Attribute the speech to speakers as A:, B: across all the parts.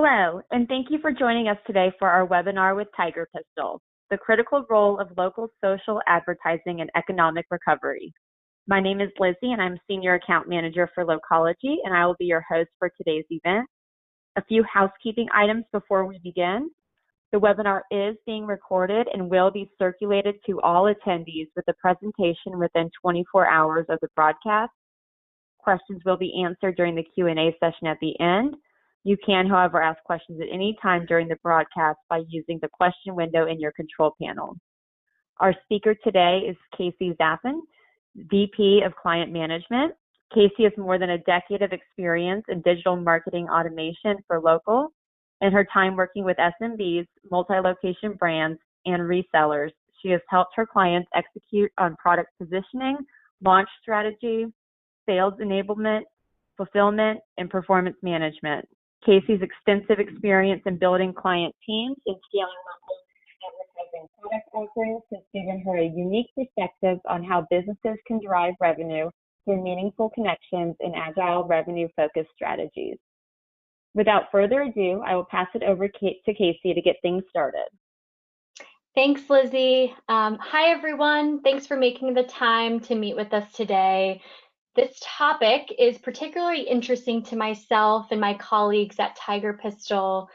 A: Hello, and thank you for joining us today for our webinar with Tiger Pistol, the critical role of local social advertising and economic recovery. My name is Lizzie, and I'm Senior Account Manager for Locology, and I will be your host for today's event. A few housekeeping items before we begin. The webinar is being recorded and will be circulated to all attendees with the presentation within 24 hours of the broadcast. Questions will be answered during the Q&A session at the end. You can, however, ask questions at any time during the broadcast by using the question window in your control panel. Our speaker today is Casey Zaffin, VP of Client Management. Casey has more than a decade of experience in digital marketing automation for local. In her time working with SMBs, multi-location brands, and resellers, she has helped her clients execute on product positioning, launch strategy, sales enablement, fulfillment, and performance management. Casey's extensive experience in building client teams and scaling local advertising product offerings has given her a unique perspective on how businesses can drive revenue through meaningful connections and agile revenue-focused strategies. Without further ado, I will pass it over to Casey to get things started.
B: Thanks, Lizzie. Hi, everyone. Thanks for making the time to meet with us today. This topic is particularly interesting to myself and my colleagues at Tiger Pistol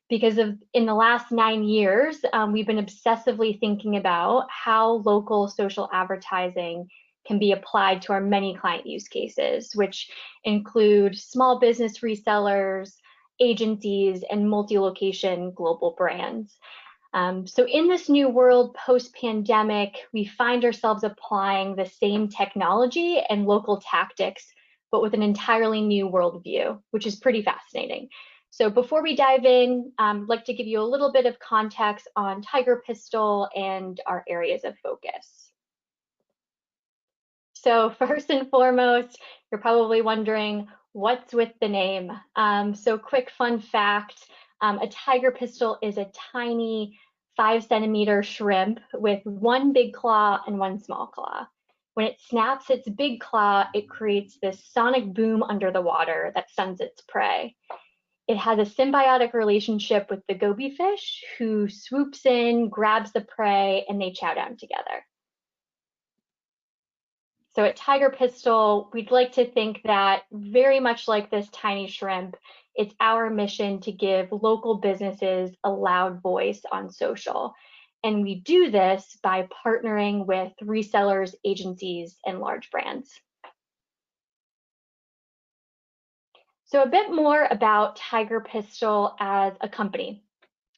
B: because in the last 9 years, we've been obsessively thinking about how local social advertising can be applied to our many client use cases, which include small business resellers, agencies, and multi-location global brands. So in this new world post-pandemic, we find ourselves applying the same technology and local tactics, but with an entirely new worldview, which is pretty fascinating. So before we dive in, I'd like to give you a little bit of context on Tiger Pistol and our areas of focus. So first and foremost, you're probably wondering, what's with the name? So quick fun fact, a Tiger Pistol is a tiny 5-centimeter shrimp with one big claw and one small claw. When it snaps its big claw, it creates this sonic boom under the water that stuns its prey. It has a symbiotic relationship with the goby fish, who swoops in, grabs the prey, and they chow down together. So at Tiger Pistol, we'd like to think that very much like this tiny shrimp, it's our mission to give local businesses a loud voice on social. And we do this by partnering with resellers, agencies, and large brands. So a bit more about Tiger Pistol as a company.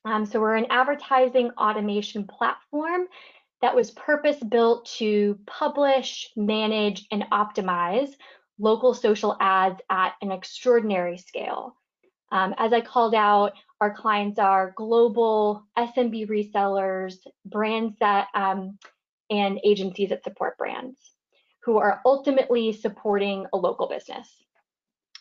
B: So we're an advertising automation platform that was purpose-built to publish, manage, and optimize local social ads at an extraordinary scale. As I called out, our clients are global SMB resellers, brands that and agencies that support brands who are ultimately supporting a local business.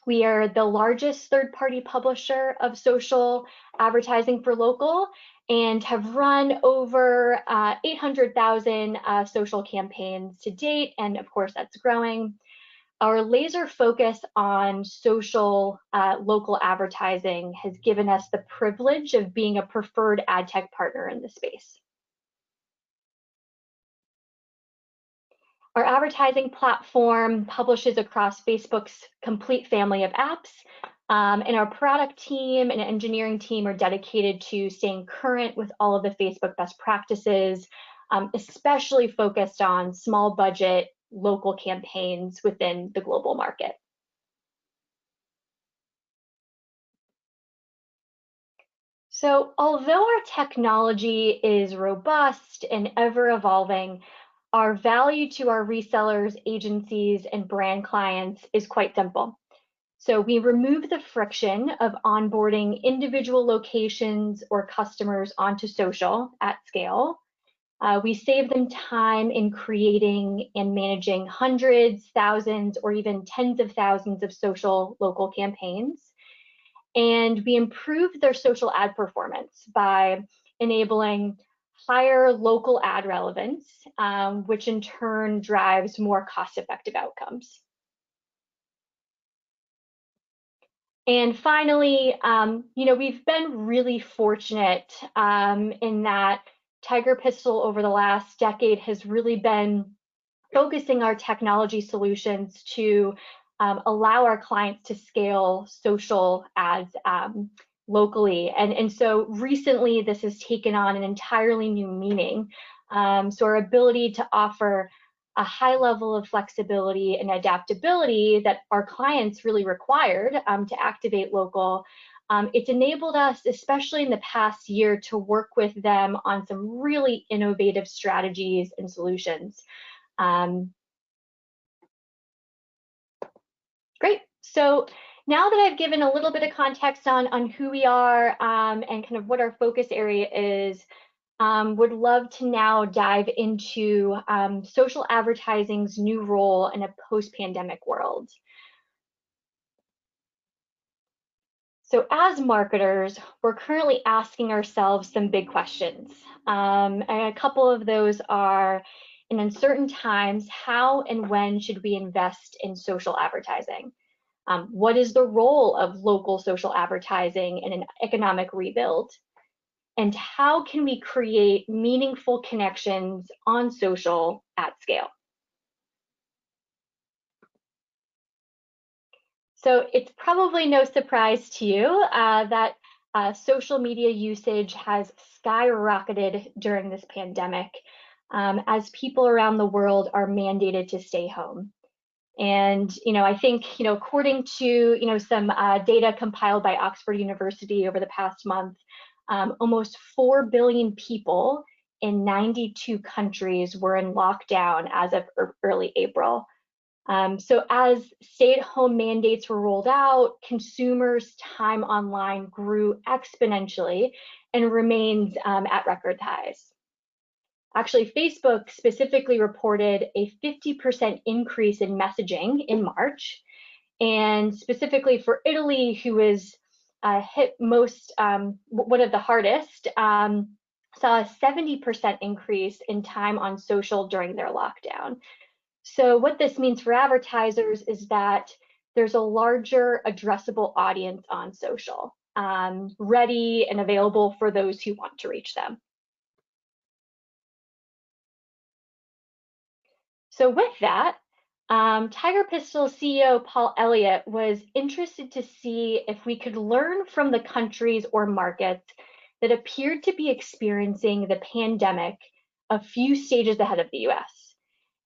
B: We are the largest third-party publisher of social advertising for local and have run over 800,000 social campaigns to date, and of course that's growing. Our laser focus on social local advertising has given us the privilege of being a preferred ad tech partner in the space. Our advertising platform publishes across Facebook's complete family of apps, and our product team and engineering team are dedicated to staying current with all of the Facebook best practices, especially focused on small budget local campaigns within the global market. So although our technology is robust and ever evolving, our value to our resellers, agencies, and brand clients is quite simple. So we remove the friction of onboarding individual locations or customers onto social at scale. We save them time in creating and managing hundreds, thousands, or even tens of thousands of social local campaigns. And we improve their social ad performance by enabling higher local ad relevance, which in turn drives more cost-effective outcomes. And finally, we've been really fortunate in that Tiger Pistol over the last decade has really been focusing our technology solutions to allow our clients to scale social ads locally. And so recently, this has taken on an entirely new meaning. So our ability to offer a high level of flexibility and adaptability that our clients really required to activate local. It's enabled us, especially in the past year, to work with them on some really innovative strategies and solutions. Great. So now that I've given a little bit of context on who we are and kind of what our focus area is, would love to now dive into social advertising's new role in a post-pandemic world. So as marketers, we're currently asking ourselves some big questions. And a couple of those are, in uncertain times, how and when should we invest in social advertising? What is the role of local social advertising in an economic rebuild? And how can we create meaningful connections on social at scale? So it's probably no surprise to you that social media usage has skyrocketed during this pandemic as people around the world are mandated to stay home. And I think according to some data compiled by Oxford University over the past month, almost 4 billion people in 92 countries were in lockdown as of early April. So as stay-at-home mandates were rolled out, consumers' time online grew exponentially and remains at record highs. Actually, Facebook specifically reported a 50% increase in messaging in March. And specifically for Italy, who was hit most, one of the hardest, saw a 70% increase in time on social during their lockdown. So what this means for advertisers is that there's a larger addressable audience on social, ready and available for those who want to reach them. So with that, Tiger Pistol CEO Paul Elliott was interested to see if we could learn from the countries or markets that appeared to be experiencing the pandemic a few stages ahead of the US,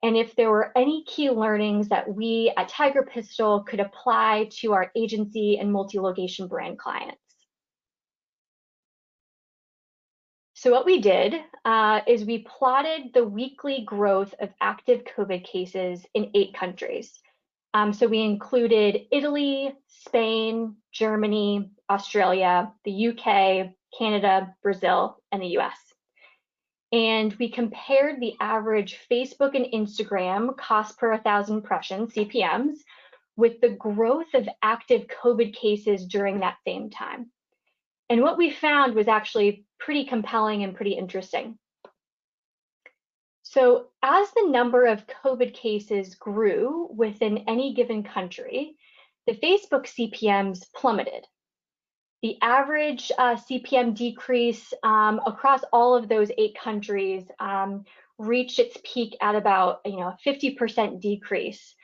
B: and if there were any key learnings that we at Tiger Pistol could apply to our agency and multi-location brand clients. So what we did is we plotted the weekly growth of active COVID cases in 8 countries. So we included Italy, Spain, Germany, Australia, the UK, Canada, Brazil, and the US. And we compared the average Facebook and Instagram cost per 1,000 impressions, CPMs, with the growth of active COVID cases during that same time. And what we found was actually pretty compelling and pretty interesting. So as the number of COVID cases grew within any given country, the Facebook CPMs plummeted. The average CPM decrease across all of those 8 countries reached its peak at about a 50% decrease.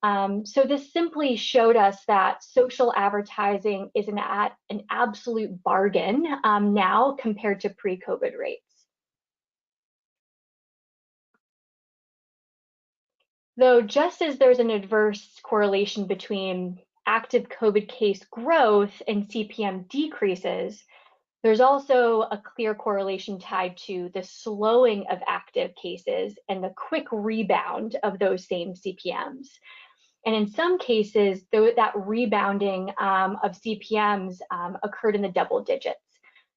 B: So this simply showed us that social advertising is an absolute bargain now compared to pre-COVID rates. Though just as there's an adverse correlation between active COVID case growth and CPM decreases, there's also a clear correlation tied to the slowing of active cases and the quick rebound of those same CPMs. And in some cases, that rebounding of CPMs occurred in the double digits.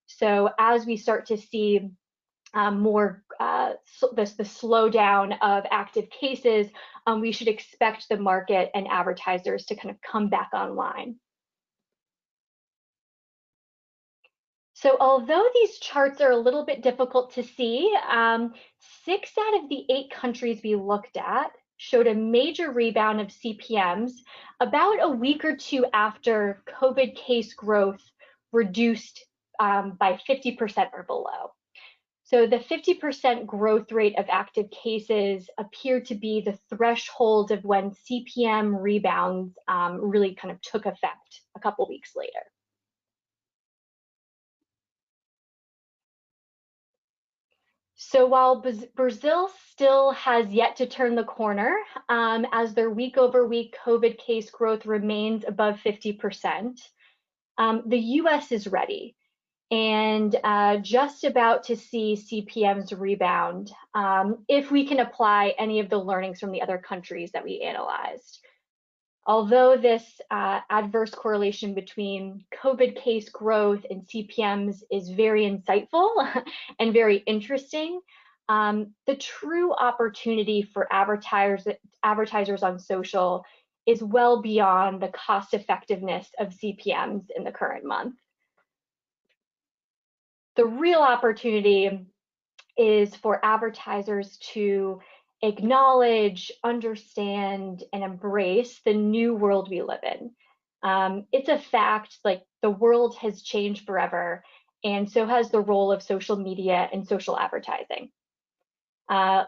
B: So as we start to see the slowdown of active cases, we should expect the market and advertisers to kind of come back online. So although these charts are a little bit difficult to see, 6 out of the 8 countries we looked at showed a major rebound of CPMs about a week or two after COVID case growth reduced by 50% or below. So the 50% growth rate of active cases appeared to be the threshold of when CPM rebounds really kind of took effect a couple weeks later. So while Brazil still has yet to turn the corner, as their week-over-week COVID case growth remains above 50%, the US is ready and just about to see CPMs rebound if we can apply any of the learnings from the other countries that we analyzed. Although this adverse correlation between COVID case growth and CPMs is very insightful and very interesting, the true opportunity for advertisers on social is well beyond the cost effectiveness of CPMs in the current month. The real opportunity is for advertisers to acknowledge, understand, and embrace the new world we live in. It's a fact, like the world has changed forever, and so has the role of social media and social advertising.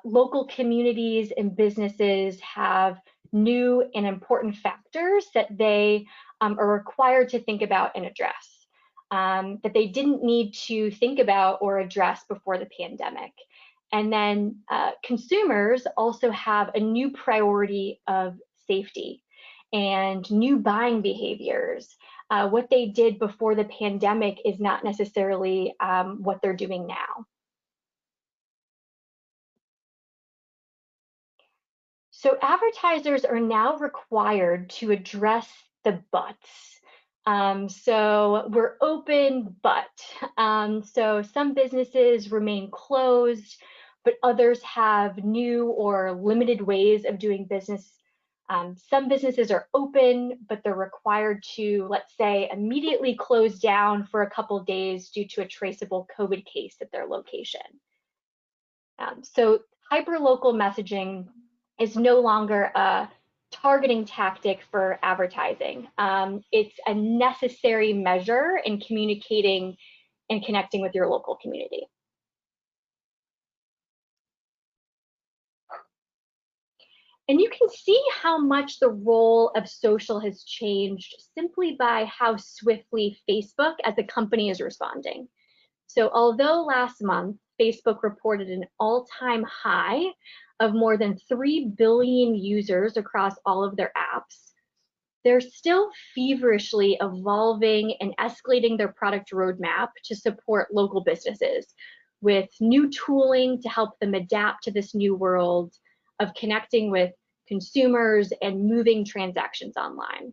B: Local communities and businesses have new and important factors that they are required to think about and address. That they didn't need to think about or address before the pandemic. And then consumers also have a new priority of safety and new buying behaviors. What they did before the pandemic is not necessarily what they're doing now. So advertisers are now required to address the buts. So we're open, but so some businesses remain closed, but others have new or limited ways of doing business. Some businesses are open, but they're required to, let's say, immediately close down for a couple of days due to a traceable COVID case at their location. So hyperlocal messaging is no longer a targeting tactic for advertising. It's a necessary measure in communicating and connecting with your local community. And you can see how much the role of social has changed simply by how swiftly Facebook as a company is responding. So although last month, Facebook reported an all-time high of more than 3 billion users across all of their apps, they're still feverishly evolving and escalating their product roadmap to support local businesses with new tooling to help them adapt to this new world of connecting with consumers and moving transactions online.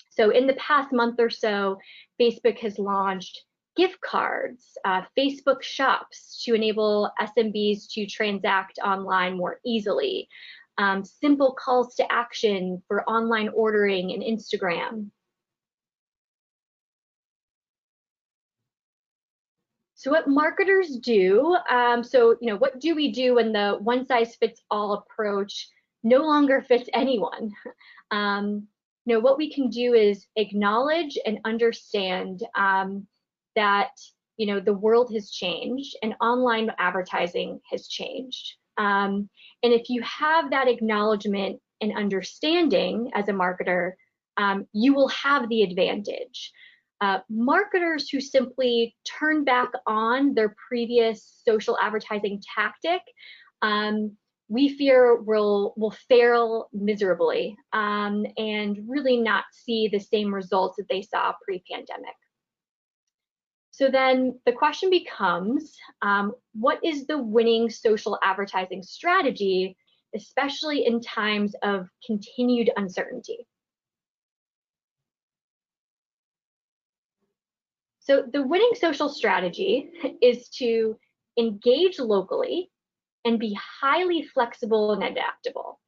B: So in the past month or so, Facebook has launched gift cards, Facebook shops to enable SMBs to transact online more easily, simple calls to action for online ordering in Instagram. So what marketers do, what do we do when the one-size-fits-all approach no longer fits anyone? What we can do is acknowledge and understand that the world has changed and online advertising has changed. And if you have that acknowledgement and understanding as a marketer, you will have the advantage. Marketers who simply turn back on their previous social advertising tactic, we fear will fail miserably and really not see the same results that they saw pre-pandemic. So then the question becomes, what is the winning social advertising strategy, especially in times of continued uncertainty? So the winning social strategy is to engage locally and be highly flexible and adaptable.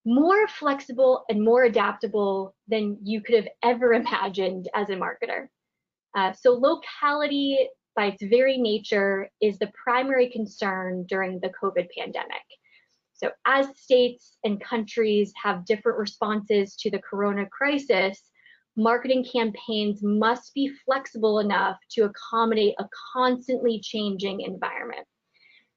B: More flexible and more adaptable than you could have ever imagined as a marketer. So locality, by its very nature, is the primary concern during the COVID pandemic. So as states and countries have different responses to the corona crisis, marketing campaigns must be flexible enough to accommodate a constantly changing environment.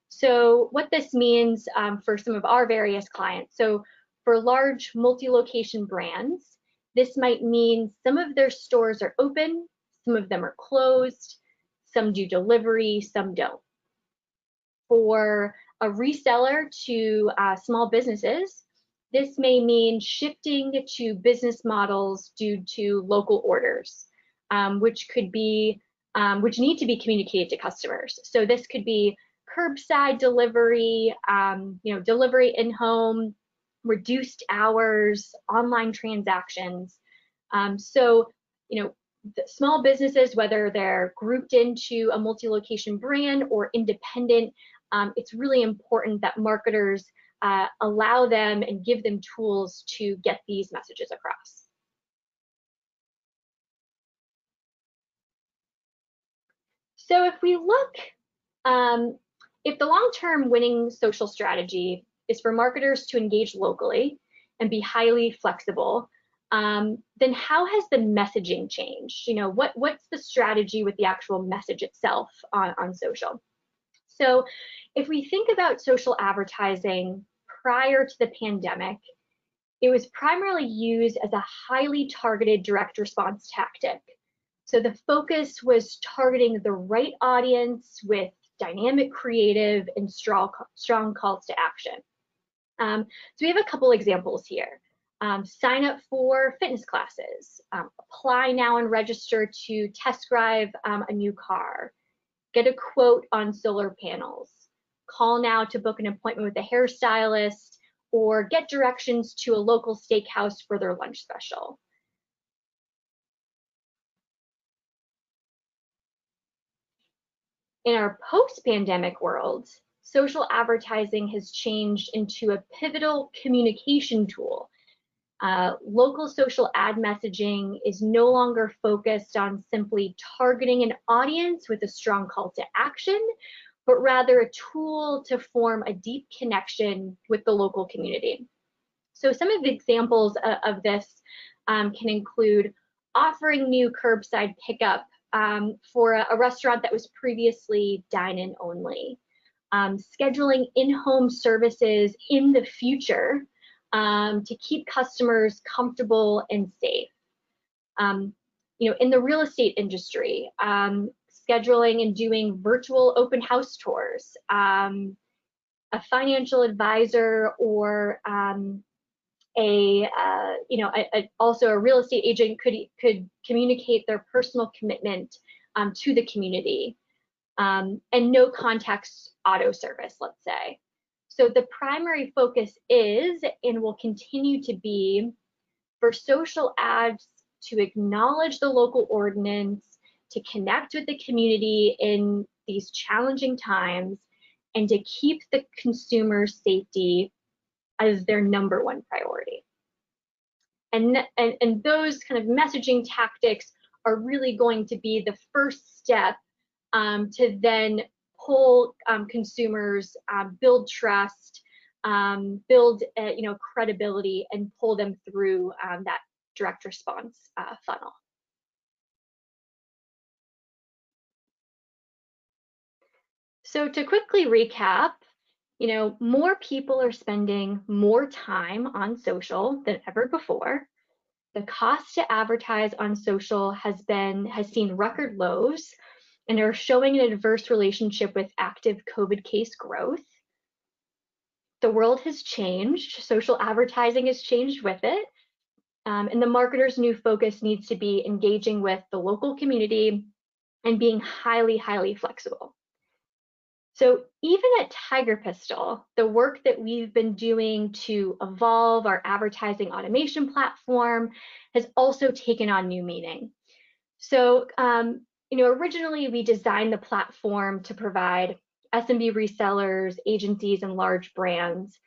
B: So what this means for some of our various clients, so for large multi-location brands, this might mean some of their stores are open, some of them are closed, some do delivery, some don't. For a reseller to small businesses, this may mean shifting to business models due to local orders, which need to be communicated to customers. So this could be curbside delivery, delivery in home, reduced hours, online transactions. So, the small businesses, whether they're grouped into a multi-location brand or independent, it's really important that marketers allow them and give them tools to get these messages across. So if we look, if the long-term winning social strategy is for marketers to engage locally and be highly flexible, then how has the messaging changed? What's the strategy with the actual message itself on social? So if we think about social advertising prior to the pandemic, it was primarily used as a highly targeted direct response tactic. So the focus was targeting the right audience with dynamic creative and strong calls to action. So we have a couple examples here. Sign up for fitness classes, apply now and register to test drive a new car, get a quote on solar panels, call now to book an appointment with a hairstylist, or get directions to a local steakhouse for their lunch special. In our post-pandemic world, social advertising has changed into a pivotal communication tool. Local social ad messaging is no longer focused on simply targeting an audience with a strong call to action, but rather a tool to form a deep connection with the local community. So some of the examples of this can include offering new curbside pickup for a restaurant that was previously dine-in only, scheduling in-home services in the future to keep customers comfortable and safe. In the real estate industry, scheduling and doing virtual open house tours, a financial advisor or also a real estate agent could communicate their personal commitment to the community, and no context auto service, let's say. So the primary focus is and will continue to be for social ads to acknowledge the local ordinance, to connect with the community in these challenging times, and to keep the consumer's safety as their #1 priority. And those kind of messaging tactics are really going to be the first step to then pull consumers, build trust, build credibility, and pull them through that direct response funnel. So to quickly recap, more people are spending more time on social than ever before. The cost to advertise on social has seen record lows and are showing an adverse relationship with active COVID case growth. The world has changed. Social advertising has changed with it. And the marketer's new focus needs to be engaging with the local community and being highly, highly flexible. So even at Tiger Pistol, the work that we've been doing to evolve our advertising automation platform has also taken on new meaning. So, originally we designed the platform to provide SMB resellers, agencies, and large brands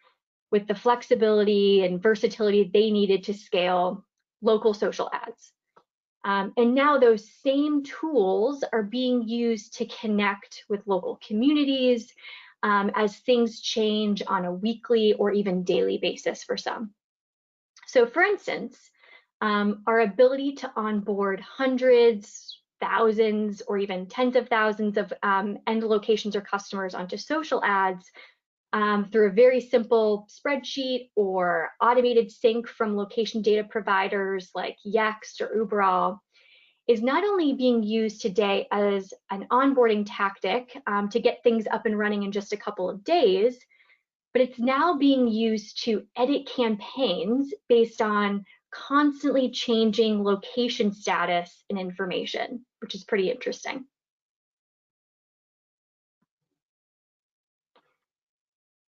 B: with the flexibility and versatility they needed to scale local social ads. And now those same tools are being used to connect with local communities, as things change on a weekly or even daily basis for some. So for instance, our ability to onboard hundreds, thousands, or even tens of thousands of end locations or customers onto social ads through a very simple spreadsheet or automated sync from location data providers like Yext or Uberall is not only being used today as an onboarding tactic to get things up and running in just a couple of days, but it's now being used to edit campaigns based on constantly changing location status and information, which is pretty interesting.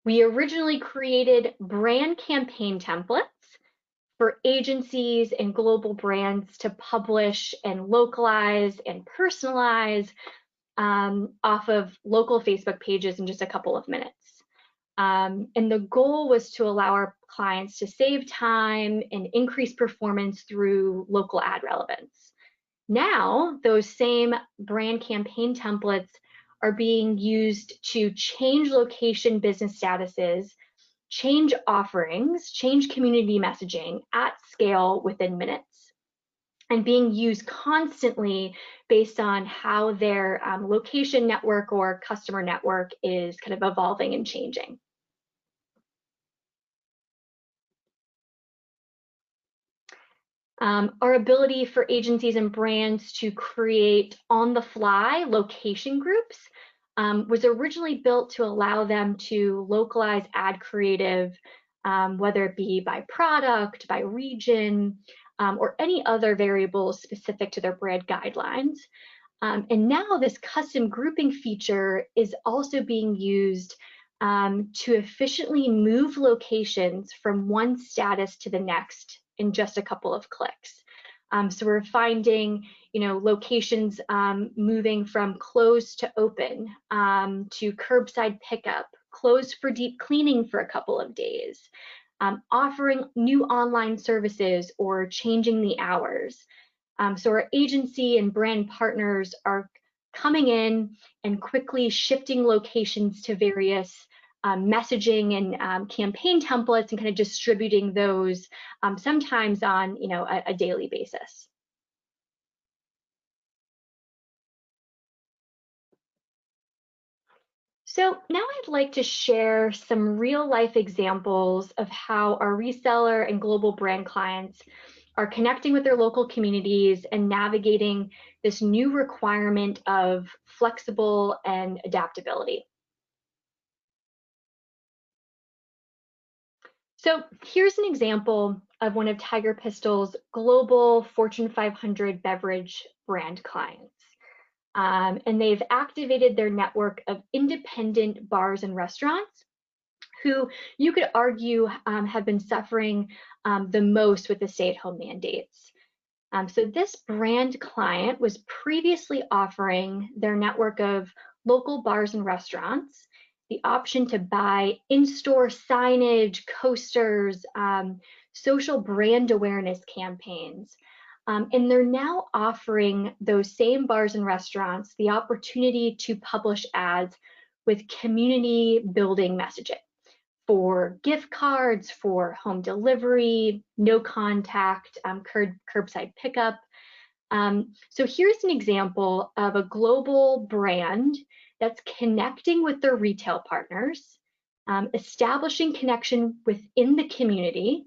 B: We originally created brand campaign templates for agencies and global brands to publish and localize and personalize off of local Facebook pages in just a couple of minutes. And the goal was to allow our clients to save time and increase performance through local ad relevance. Now, those same brand campaign templates are being used to change location business statuses, change offerings, change community messaging at scale within minutes, and being used constantly based on how their location network or customer network is kind of evolving and changing. Our ability for agencies and brands to create on-the-fly location groups was originally built to allow them to localize ad creative, whether it be by product, by region, or any other variables specific to their brand guidelines. And now this custom grouping feature is also being used to efficiently move locations from one status to the next in just a couple of clicks. So we're finding, locations moving from closed to open, to curbside pickup, closed for deep cleaning for a couple of days, offering new online services or changing the hours. So our agency and brand partners are coming in and quickly shifting locations to various messaging and campaign templates and kind of distributing those sometimes on a daily basis. So now I'd like to share some real life examples of how our reseller and global brand clients are connecting with their local communities and navigating this new requirement of flexible and adaptability. So here's an example of one of Tiger Pistol's global Fortune 500 beverage brand clients. And they've activated their network of independent bars and restaurants who you could argue have been suffering the most with the stay-at-home mandates. So this brand client was previously offering their network of local bars and restaurants the option to buy in-store signage, coasters, social brand awareness campaigns. And they're now offering those same bars and restaurants the opportunity to publish ads with community building messaging for gift cards, for home delivery, no contact, curbside pickup. So here's an example of a global brand that's connecting with their retail partners, establishing connection within the community,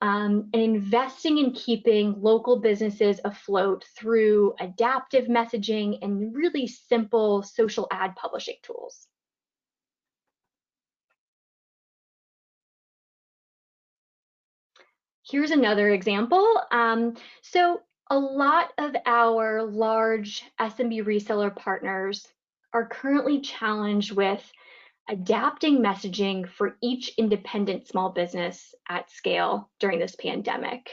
B: and investing in keeping local businesses afloat through adaptive messaging and really simple social ad publishing tools. Here's another example. So a lot of our large SMB reseller partners are currently challenged with adapting messaging for each independent small business at scale during this pandemic.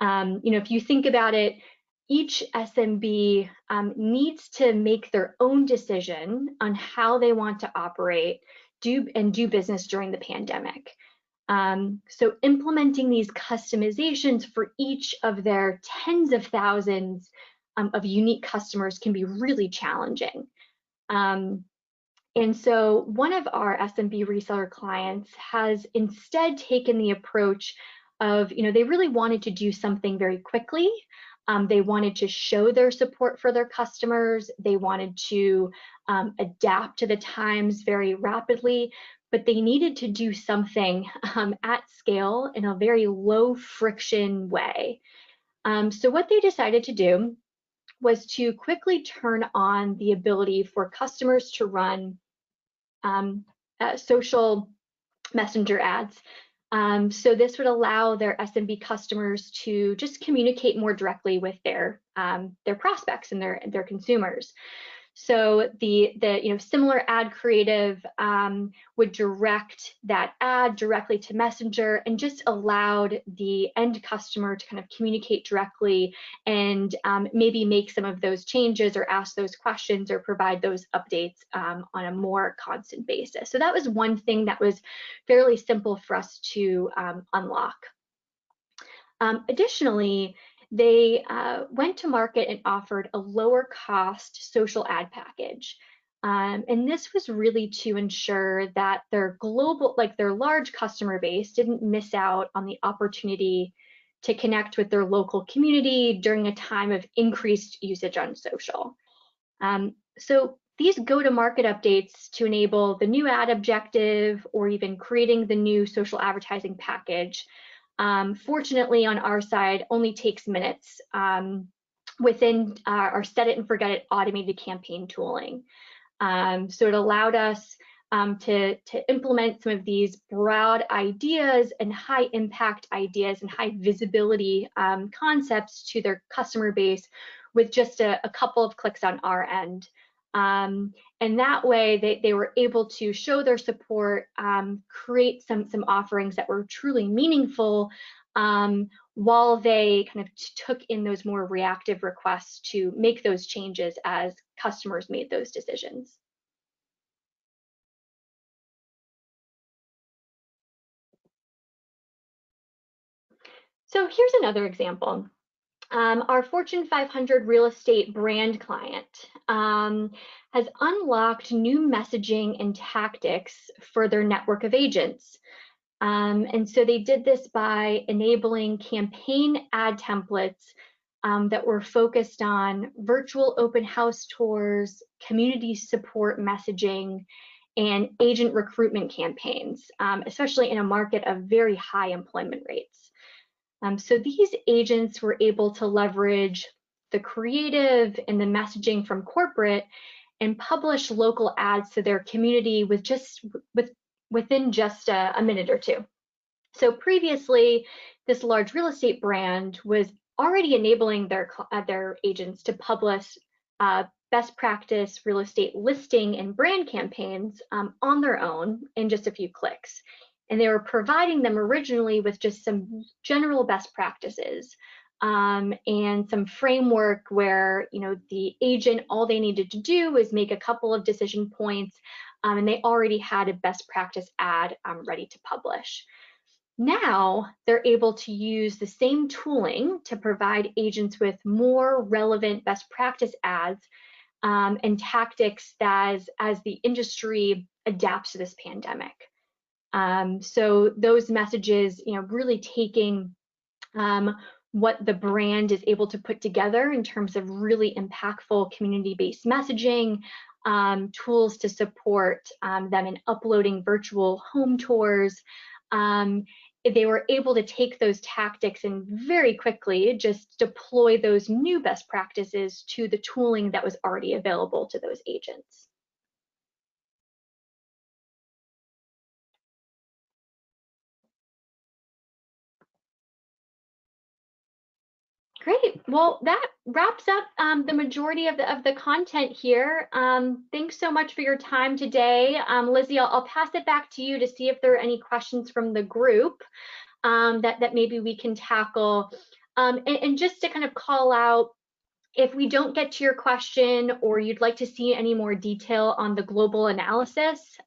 B: If you think about it, each SMB needs to make their own decision on how they want to operate, do business during the pandemic. So implementing these customizations for each of their tens of thousands of unique customers can be really challenging. And so one of our SMB reseller clients has instead taken the approach of, they really wanted to do something very quickly. They wanted to show their support for their customers. They wanted to adapt to the times very rapidly, but they needed to do something at scale in a very low friction way. So what they decided to do was to quickly turn on the ability for customers to run social messenger ads. So this would allow their SMB customers to just communicate more directly with their prospects and their consumers. So the similar ad creative would direct that ad directly to Messenger and just allowed the end customer to kind of communicate directly and maybe make some of those changes or ask those questions or provide those updates on a more constant basis. So that was one thing that was fairly simple for us to unlock. Additionally, they went to market and offered a lower cost social ad package. And this was really to ensure that their their large customer base didn't miss out on the opportunity to connect with their local community during a time of increased usage on social. So these go-to-market updates to enable the new ad objective or even creating the new social advertising package, fortunately on our side, only takes minutes within our set it and forget it automated campaign tooling. So it allowed us to implement some of these broad ideas and high impact ideas and high visibility concepts to their customer base with just a couple of clicks on our end. And that way they were able to show their support, create some offerings that were truly meaningful while they kind of took in those more reactive requests to make those changes as customers made those decisions. So here's another example. Our Fortune 500 real estate brand client has unlocked new messaging and tactics for their network of agents. And so they did this by enabling campaign ad templates that were focused on virtual open house tours, community support messaging, and agent recruitment campaigns, especially in a market of very high employment rates. So these agents were able to leverage the creative and the messaging from corporate and publish local ads to their community within just a minute or two. So previously, this large real estate brand was already enabling their agents to publish best practice real estate listing and brand campaigns on their own in just a few clicks. And they were providing them originally with just some general best practices and some framework where the agent, all they needed to do was make a couple of decision points, and they already had a best practice ad ready to publish. Now they're able to use the same tooling to provide agents with more relevant best practice ads and tactics as the industry adapts to this pandemic. So those messages, really taking what the brand is able to put together in terms of really impactful community-based messaging, tools to support them in uploading virtual home tours. They were able to take those tactics and very quickly just deploy those new best practices to the tooling that was already available to those agents. Great. Well, that wraps up the majority of the content here. Thanks so much for your time today. Lizzie, I'll pass it back to you to see if there are any questions from the group that maybe we can tackle. And just to kind of call out, if we don't get to your question or you'd like to see any more detail on the global analysis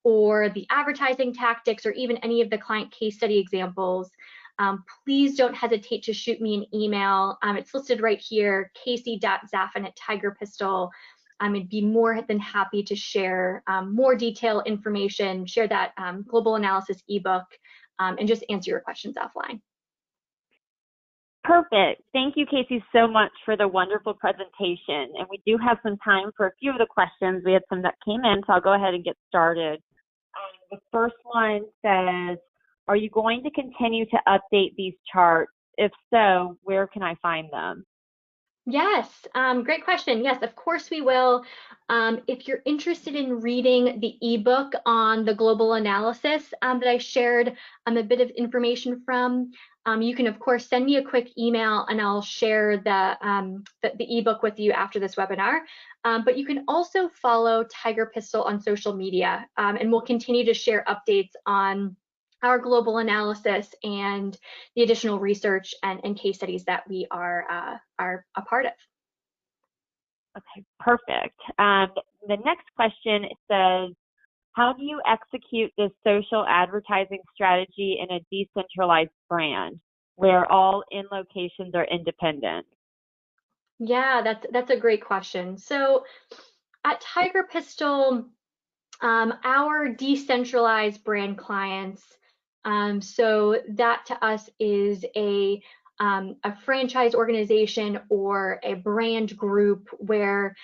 B: or the advertising tactics or even any of the client case study examples, please don't hesitate to shoot me an email. It's listed right here, casey.zaffin@tigerpistol.com. I'd be more than happy to share more detailed information, share that global analysis ebook, and just answer your questions offline.
A: Perfect. Thank you, Casey, so much for the wonderful presentation. And we do have some time for a few of the questions. We had some that came in, so I'll go ahead and get started. The first one says, are you going to continue to update these charts? If so, where can I find them?
B: Yes, great question. Yes, of course we will. If you're interested in reading the ebook on the global analysis that I shared a bit of information from, you can of course send me a quick email and I'll share the ebook with you after this webinar. But you can also follow Tiger Pistol on social media, and we'll continue to share updates on our global analysis and the additional research and case studies that we are a part of.
A: Okay, perfect. The next question says, how do you execute this social advertising strategy in a decentralized brand where all in locations are independent?
B: Yeah, that's a great question. So at Tiger Pistol, our decentralized brand clients, so that to us is a franchise organization or a brand group where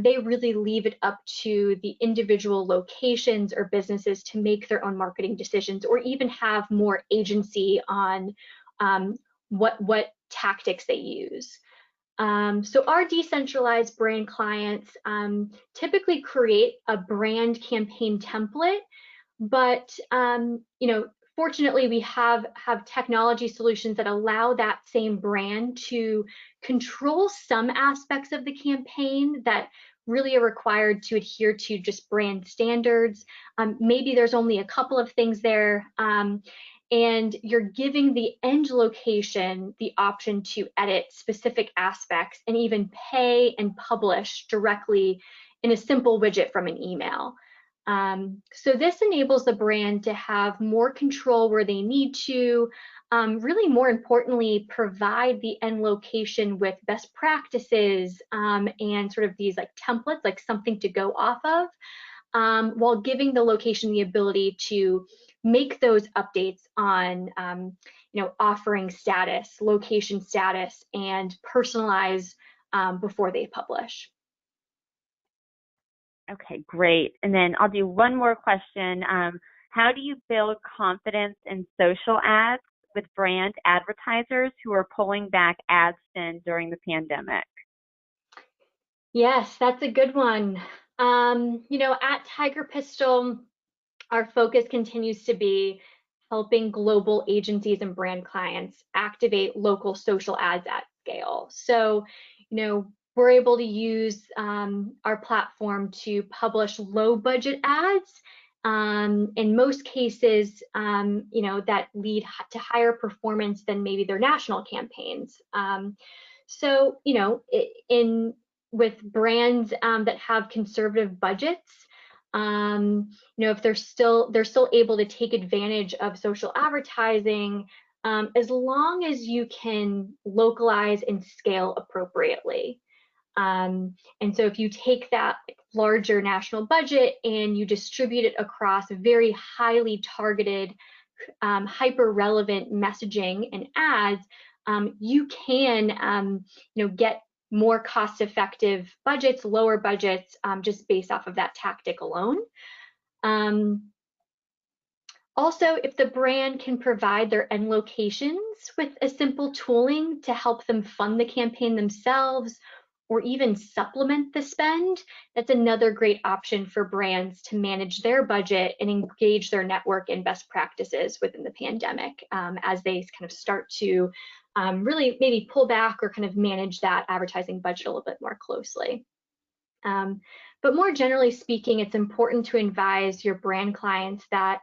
B: they really leave it up to the individual locations or businesses to make their own marketing decisions, or even have more agency on what tactics they use. So our decentralized brand clients typically create a brand campaign template, but fortunately we have technology solutions that allow that same brand to control some aspects of the campaign that really are required to adhere to just brand standards. Maybe there's only a couple of things there. And you're giving the end location the option to edit specific aspects and even pay and publish directly in a simple widget from an email. So this enables the brand to have more control where they need to, really more importantly, provide the end location with best practices and sort of these like templates, like something to go off of, while giving the location the ability to make those updates on offering status, location status, and personalize before they publish.
A: Okay, great. And then I'll do one more question. How do you build confidence in social ads with brand advertisers who are pulling back ad spend during the pandemic?
B: Yes, that's a good one. At Tiger Pistol, our focus continues to be helping global agencies and brand clients activate local social ads at scale. So, we're able to use our platform to publish low budget ads. In most cases, that lead to higher performance than maybe their national campaigns. So, with brands that have conservative budgets, if they're still able to take advantage of social advertising, as long as you can localize and scale appropriately. And so if you take that larger national budget and you distribute it across very highly targeted, hyper relevant messaging and ads, you can get more cost-effective budgets, lower budgets, just based off of that tactic alone. Also, if the brand can provide their end locations with a simple tooling to help them fund the campaign themselves, or even supplement the spend, that's another great option for brands to manage their budget and engage their network in best practices within the pandemic, as they kind of start to really maybe pull back or kind of manage that advertising budget a little bit more closely. But more generally speaking, it's important to advise your brand clients that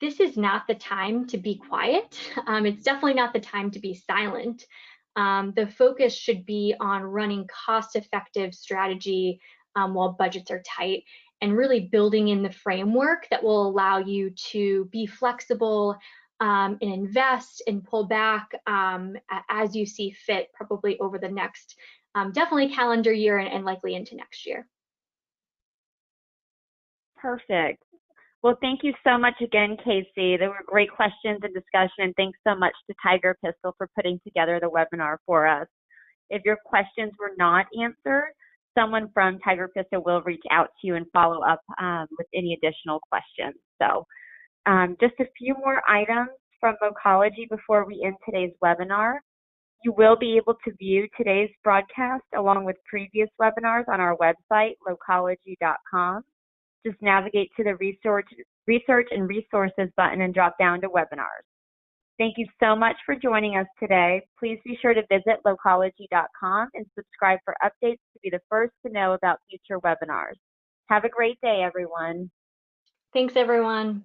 B: this is not the time to be quiet. It's definitely not the time to be silent. The focus should be on running cost-effective strategy while budgets are tight, and really building in the framework that will allow you to be flexible and invest and pull back as you see fit, probably over the next definitely calendar year and likely into next year.
A: Perfect. Well, thank you so much again, Casey. There were great questions and discussion, and thanks so much to Tiger Pistol for putting together the webinar for us. If your questions were not answered, someone from Tiger Pistol will reach out to you and follow up with any additional questions. So just a few more items from Vocology before we end today's webinar. You will be able to view today's broadcast along with previous webinars on our website, vocology.com. Just navigate to the research and resources button and drop down to webinars. Thank you so much for joining us today. Please be sure to visit vocology.com and subscribe for updates to be the first to know about future webinars. Have a great day, everyone.
B: Thanks, everyone.